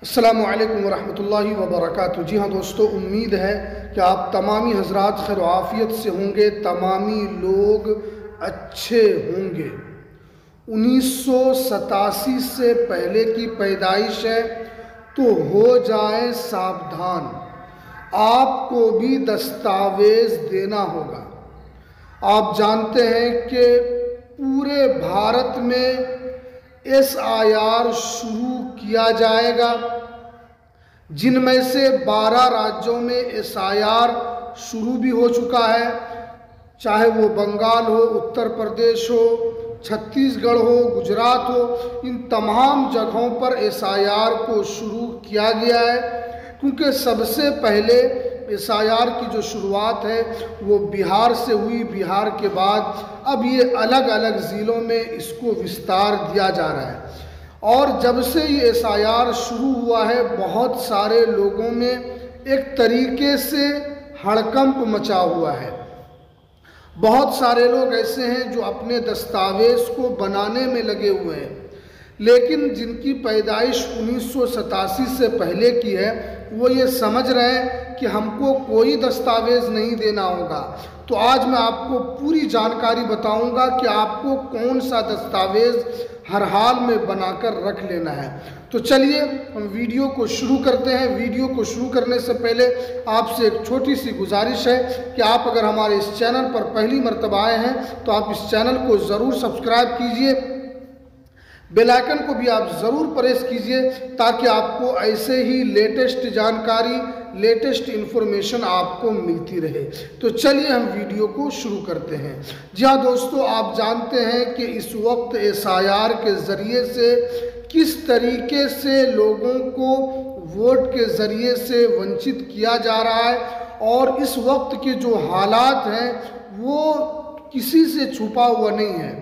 अस्सलामु अलैकुम वरहमतुल्लाहि वबरकातुहू। जी हाँ दोस्तों, उम्मीद है कि आप तमामी हजरात खैर आफियत से होंगे, तमामी लोग अच्छे होंगे। 1987 से पहले की पैदाइश है तो हो जाए सावधान, आपको भी दस्तावेज देना होगा। आप जानते हैं कि पूरे भारत में SIR शुरू किया जाएगा, जिनमें से 12 राज्यों में SIR शुरू भी हो चुका है, चाहे वो बंगाल हो, उत्तर प्रदेश हो, छत्तीसगढ़ हो, गुजरात हो। इन तमाम जगहों पर SIR को शुरू किया गया है, क्योंकि सबसे पहले SIR की जो शुरुआत है वो बिहार से हुई। बिहार के बाद अब ये अलग अलग ज़िलों में इसको विस्तार दिया जा रहा है। और जब से ये SIR शुरू हुआ है, बहुत सारे लोगों में एक तरीके से हड़कंप मचा हुआ है। बहुत सारे लोग ऐसे हैं जो अपने दस्तावेज को बनाने में लगे हुए हैं, लेकिन जिनकी पैदाइश 1987 से पहले की है वो ये समझ रहे हैं कि हमको कोई दस्तावेज नहीं देना होगा। तो आज मैं आपको पूरी जानकारी बताऊंगा कि आपको कौन सा दस्तावेज हर हाल में बनाकर रख लेना है। तो चलिए हम वीडियो को शुरू करते हैं। वीडियो को शुरू करने से पहले आपसे एक छोटी सी गुजारिश है कि आप अगर हमारे इस चैनल पर पहली मर्तबा आए हैं तो आप इस चैनल को ज़रूर सब्सक्राइब कीजिए, बेल आइकन को भी आप ज़रूर प्रेस कीजिए, ताकि आपको ऐसे ही लेटेस्ट जानकारी, लेटेस्ट इन्फॉर्मेशन आपको मिलती रहे। तो चलिए हम वीडियो को शुरू करते हैं। जी हाँ दोस्तों, आप जानते हैं कि इस वक्त SIR के ज़रिए से किस तरीके से लोगों को वोट के ज़रिए से वंचित किया जा रहा है, और इस वक्त के जो हालात हैं वो किसी से छुपा हुआ नहीं है।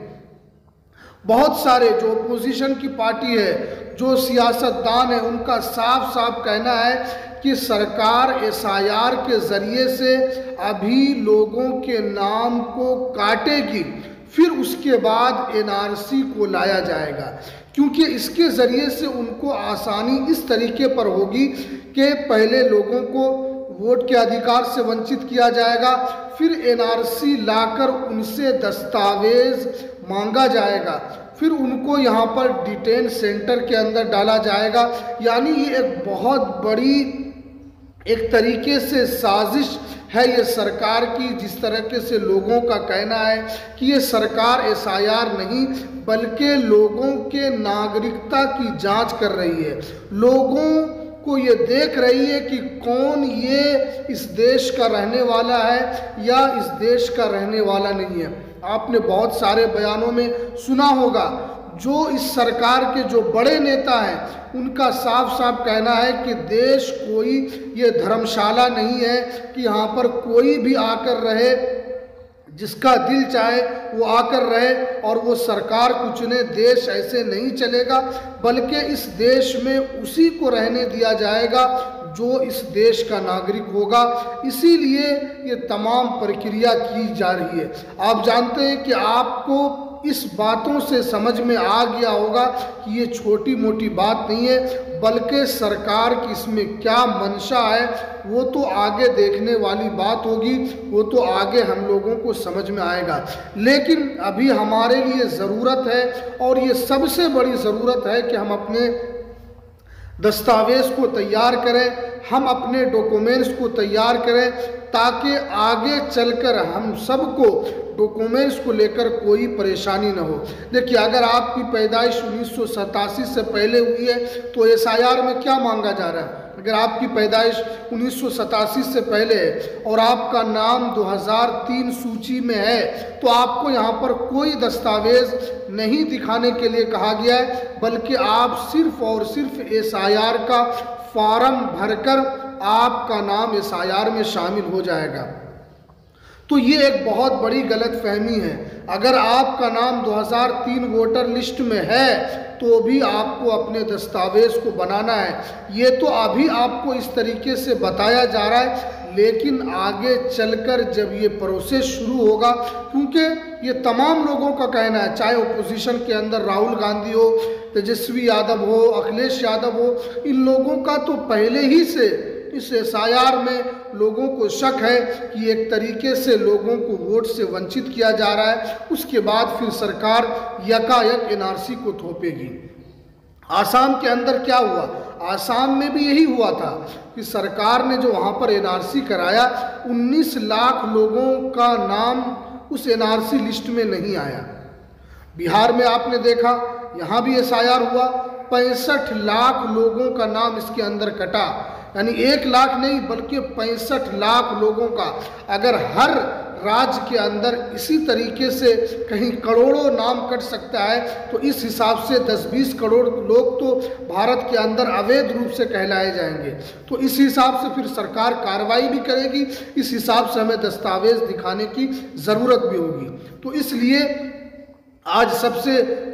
बहुत सारे जो अपोजिशन की पार्टी है, जो सियासतदान है, उनका साफ साफ कहना है कि सरकार SIR के ज़रिए से अभी लोगों के नाम को काटेगी, फिर उसके बाद NRC को लाया जाएगा, क्योंकि इसके ज़रिए से उनको आसानी इस तरीके पर होगी कि पहले लोगों को वोट के अधिकार से वंचित किया जाएगा, फिर NRC लाकर उनसे दस्तावेज मांगा जाएगा, फिर उनको यहाँ पर डिटेन सेंटर के अंदर डाला जाएगा। यानी ये एक बहुत बड़ी एक तरीके से साजिश है ये सरकार की। जिस तरीके से लोगों का कहना है कि ये सरकार SIR नहीं बल्कि लोगों के नागरिकता की जांच कर रही है, लोगों को ये देख रही है कि कौन ये इस देश का रहने वाला है या इस देश का रहने वाला नहीं है। आपने बहुत सारे बयानों में सुना होगा, जो इस सरकार के जो बड़े नेता हैं उनका साफ साफ कहना है कि देश कोई ये धर्मशाला नहीं है कि यहाँ पर कोई भी आकर रहे, जिसका दिल चाहे वो आकर रहे और वो सरकार को चुने। देश ऐसे नहीं चलेगा, बल्कि इस देश में उसी को रहने दिया जाएगा जो इस देश का नागरिक होगा। इसीलिए ये तमाम प्रक्रिया की जा रही है। आप जानते हैं कि आपको इस बातों से समझ में आ गया होगा कि ये छोटी मोटी बात नहीं है, बल्कि सरकार की इसमें क्या मंशा है वो तो आगे देखने वाली बात होगी, वो तो आगे हम लोगों को समझ में आएगा। लेकिन अभी हमारे लिए ज़रूरत है, और ये सबसे बड़ी ज़रूरत है कि हम अपने दस्तावेज़ को तैयार करें, हम अपने डॉक्यूमेंट्स को तैयार करें, ताकि आगे चलकर हम सबको डॉक्यूमेंट्स को लेकर कोई परेशानी न हो। देखिए, अगर आपकी पैदाइश 1987 से पहले हुई है तो SIR में क्या मांगा जा रहा है? अगर आपकी पैदाइश 1987 से पहले है और आपका नाम 2003 सूची में है तो आपको यहाँ पर कोई दस्तावेज नहीं दिखाने के लिए कहा गया है, बल्कि आप सिर्फ और सिर्फ SIR का फॉर्म भरकर आपका नाम SIR में शामिल हो जाएगा। तो ये एक बहुत बड़ी गलतफहमी है। अगर आपका नाम 2003 वोटर लिस्ट में है तो भी आपको अपने दस्तावेज को बनाना है। ये तो अभी आपको इस तरीके से बताया जा रहा है, लेकिन आगे चलकर जब ये प्रोसेस शुरू होगा, क्योंकि ये तमाम लोगों का कहना है, चाहे ओपोजिशन के अंदर राहुल गांधी हो, तेजस्वी यादव हो, अखिलेश यादव हो, इन लोगों का तो पहले ही से इस SIR में लोगों को शक है कि एक तरीके से लोगों को वोट से वंचित किया जा रहा है। उसके बाद फिर सरकार यकायक NRC को थोपेगी। आसाम के अंदर क्या हुआ? आसाम में भी यही हुआ था कि सरकार ने जो वहाँ पर NRC कराया, 19 लाख लोगों का नाम उस NRC लिस्ट में नहीं आया। बिहार में आपने देखा, यहाँ भी SIR हुआ, 65 लाख लोगों का नाम इसके अंदर कटा। यानी 1 लाख नहीं बल्कि 65 लाख लोगों का। अगर हर राज्य के अंदर इसी तरीके से कहीं करोड़ों नाम कट सकता है तो इस हिसाब से 10-20 करोड़ लोग तो भारत के अंदर अवैध रूप से कहलाए जाएंगे। तो इस हिसाब से फिर सरकार कार्रवाई भी करेगी, इस हिसाब से हमें दस्तावेज दिखाने की ज़रूरत भी होगी। तो इसलिए आज सबसे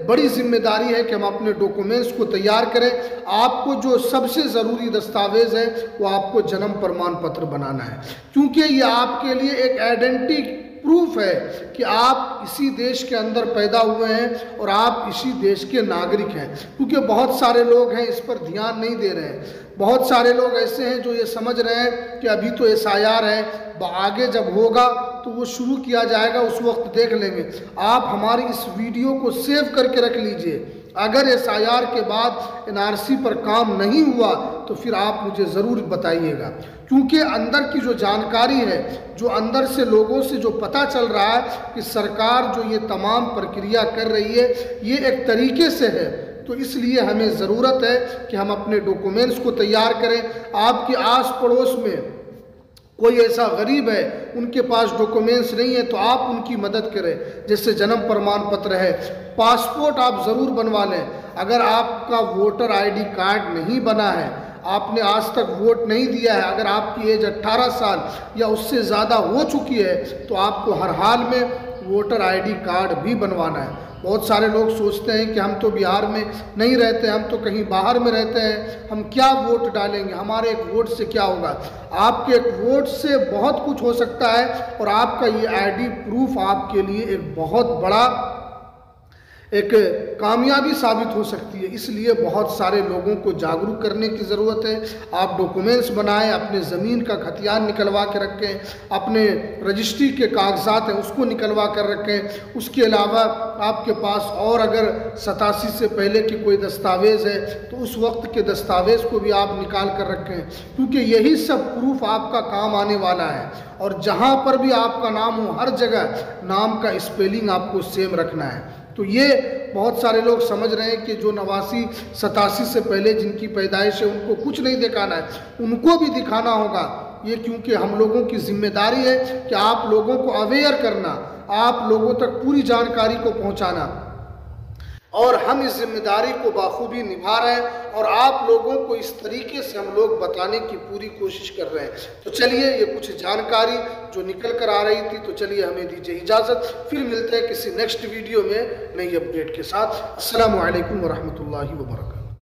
बड़ी जिम्मेदारी है कि हम अपने डॉक्यूमेंट्स को तैयार करें। आपको जो सबसे ज़रूरी दस्तावेज है वो आपको जन्म प्रमाण पत्र बनाना है, क्योंकि ये आपके लिए एक आइडेंटिटी प्रूफ है कि आप इसी देश के अंदर पैदा हुए हैं और आप इसी देश के नागरिक हैं। क्योंकि बहुत सारे लोग हैं इस पर ध्यान नहीं दे रहे हैं। बहुत सारे लोग ऐसे हैं जो ये समझ रहे हैं कि अभी तो SIR है, आगे जब होगा तो वो शुरू किया जाएगा, उस वक्त देख लेंगे। आप हमारी इस वीडियो को सेव करके रख लीजिए। अगर SIR के बाद NRC पर काम नहीं हुआ तो फिर आप मुझे ज़रूर बताइएगा, क्योंकि अंदर की जो जानकारी है, जो अंदर से लोगों से जो पता चल रहा है कि सरकार जो ये तमाम प्रक्रिया कर रही है ये एक तरीके से है। तो इसलिए हमें ज़रूरत है कि हम अपने डॉक्यूमेंट्स को तैयार करें। आपके आस पड़ोस में कोई ऐसा गरीब है, उनके पास डॉक्यूमेंट्स नहीं है, तो आप उनकी मदद करें। जैसे जन्म प्रमाण पत्र है, पासपोर्ट आप ज़रूर बनवा लें। अगर आपका वोटर ID कार्ड नहीं बना है, आपने आज तक वोट नहीं दिया है, अगर आपकी एज 18 साल या उससे ज़्यादा हो चुकी है तो आपको हर हाल में वोटर ID कार्ड भी बनवाना है। बहुत सारे लोग सोचते हैं कि हम तो बिहार में नहीं रहते, हम तो कहीं बाहर में रहते हैं, हम क्या वोट डालेंगे, हमारे एक वोट से क्या होगा। आपके एक वोट से बहुत कुछ हो सकता है और आपका ये ID प्रूफ आपके लिए एक बहुत बड़ा एक कामयाबी साबित हो सकती है। इसलिए बहुत सारे लोगों को जागरूक करने की ज़रूरत है। आप डॉक्यूमेंट्स बनाएं, अपने ज़मीन का खतियान निकलवा के रखें, अपने रजिस्ट्री के कागजात हैं उसको निकलवा कर रखें। उसके अलावा आपके पास और अगर 87 से पहले की कोई दस्तावेज़ है तो उस वक्त के दस्तावेज़ को भी आप निकाल कर रखें, क्योंकि यही सब प्रूफ आपका काम आने वाला है। और जहाँ पर भी आपका नाम हो, हर जगह नाम का स्पेलिंग आपको सेम रखना है। तो ये बहुत सारे लोग समझ रहे हैं कि जो 89-87 से पहले जिनकी पैदाइश है उनको कुछ नहीं दिखाना है, उनको भी दिखाना होगा। ये क्योंकि हम लोगों की जिम्मेदारी है कि आप लोगों को अवेयर करना, आप लोगों तक पूरी जानकारी को पहुंचाना, और हम इस जिम्मेदारी को बाखूबी निभा रहे हैं और आप लोगों को इस तरीके से हम लोग बताने की पूरी कोशिश कर रहे हैं। तो चलिए, ये कुछ जानकारी जो निकल कर आ रही थी, तो चलिए हमें दीजिए इजाज़त। फिर मिलते हैं किसी नेक्स्ट वीडियो में नई अपडेट के साथ। अस्सलामु अलैकुम वरहमतुल्लाहि वबरकातुहू।